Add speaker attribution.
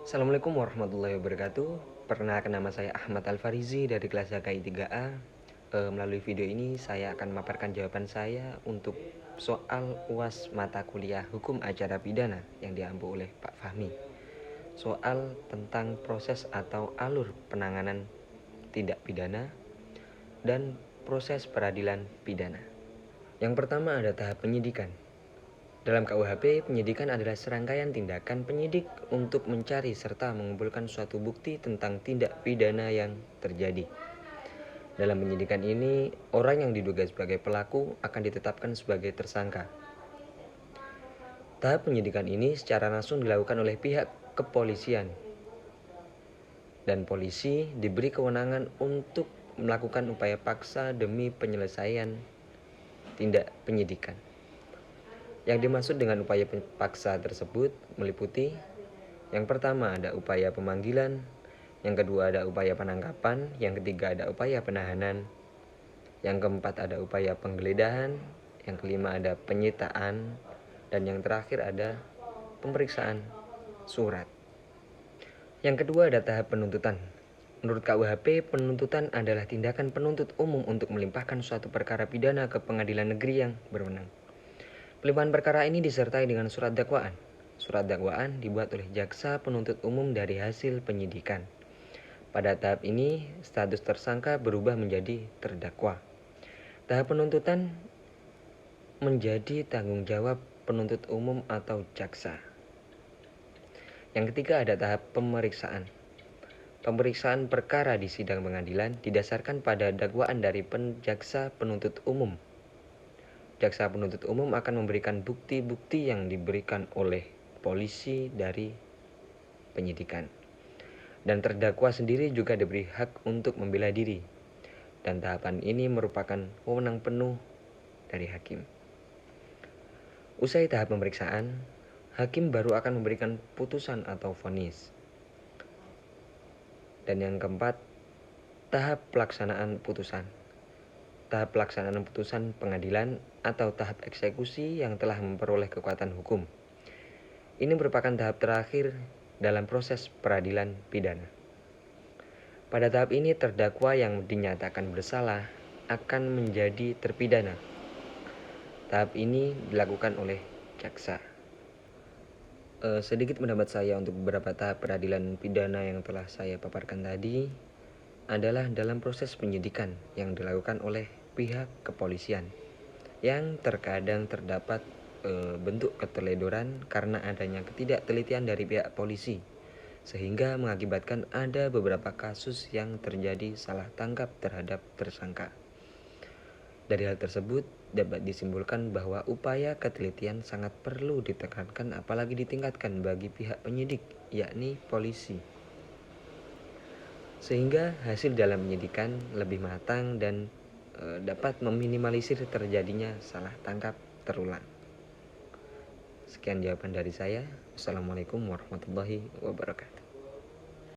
Speaker 1: Assalamualaikum warahmatullahi wabarakatuh. Perkenalkan, nama saya Ahmad Al-Farizi dari kelas HKI 3A. Melalui video ini saya akan memaparkan jawaban saya untuk soal UAS mata kuliah Hukum Acara Pidana yang diampu oleh Pak Fahmi. Soal tentang proses atau alur penanganan tindak pidana dan proses peradilan pidana. Yang pertama ada tahap penyidikan. Dalam KUHP, penyidikan adalah serangkaian tindakan penyidik untuk mencari serta mengumpulkan suatu bukti tentang tindak pidana yang terjadi. Dalam penyidikan ini, orang yang diduga sebagai pelaku akan ditetapkan sebagai tersangka. Tahap penyidikan ini secara langsung dilakukan oleh pihak kepolisian, dan polisi diberi kewenangan untuk melakukan upaya paksa demi penyelesaian tindak penyidikan. Yang dimaksud dengan upaya paksa tersebut meliputi: yang pertama ada upaya pemanggilan, yang kedua ada upaya penangkapan, yang ketiga ada upaya penahanan, yang keempat ada upaya penggeledahan, yang kelima ada penyitaan, dan yang terakhir ada pemeriksaan surat. Yang kedua ada tahap penuntutan. Menurut KUHP, penuntutan adalah tindakan penuntut umum untuk melimpahkan suatu perkara pidana ke pengadilan negeri yang berwenang. Pelimpahan perkara ini disertai dengan surat dakwaan. Surat dakwaan dibuat oleh jaksa penuntut umum dari hasil penyidikan. Pada tahap ini, status tersangka berubah menjadi terdakwa. Tahap penuntutan menjadi tanggung jawab penuntut umum atau jaksa. Yang ketiga ada tahap pemeriksaan. Pemeriksaan perkara di sidang pengadilan didasarkan pada dakwaan dari jaksa penuntut umum. Jaksa penuntut umum akan memberikan bukti-bukti yang diberikan oleh polisi dari penyidikan. Dan terdakwa sendiri juga diberi hak untuk membela diri. Dan tahapan ini merupakan wewenang penuh dari hakim. Usai tahap pemeriksaan, hakim baru akan memberikan putusan atau vonis. Dan yang keempat, tahap pelaksanaan putusan. Tahap pelaksanaan putusan pengadilan atau tahap eksekusi yang telah memperoleh kekuatan hukum. Ini merupakan tahap terakhir dalam proses peradilan pidana. Pada tahap ini, terdakwa yang dinyatakan bersalah akan menjadi terpidana. Tahap ini dilakukan oleh jaksa. Sedikit pendapat saya untuk beberapa tahap peradilan pidana yang telah saya paparkan tadi adalah dalam proses penyidikan yang dilakukan oleh pihak kepolisian, yang terkadang terdapat bentuk keteledoran karena adanya ketidaktelitian dari pihak polisi, sehingga mengakibatkan ada beberapa kasus yang terjadi salah tangkap terhadap tersangka. Dari hal tersebut dapat disimpulkan bahwa upaya ketelitian sangat perlu ditekankan, apalagi ditingkatkan bagi pihak penyidik, yakni polisi, sehingga hasil dalam penyidikan lebih matang dan dapat meminimalisir terjadinya salah tangkap terulang. Sekian jawaban dari saya. Wassalamualaikum warahmatullahi wabarakatuh.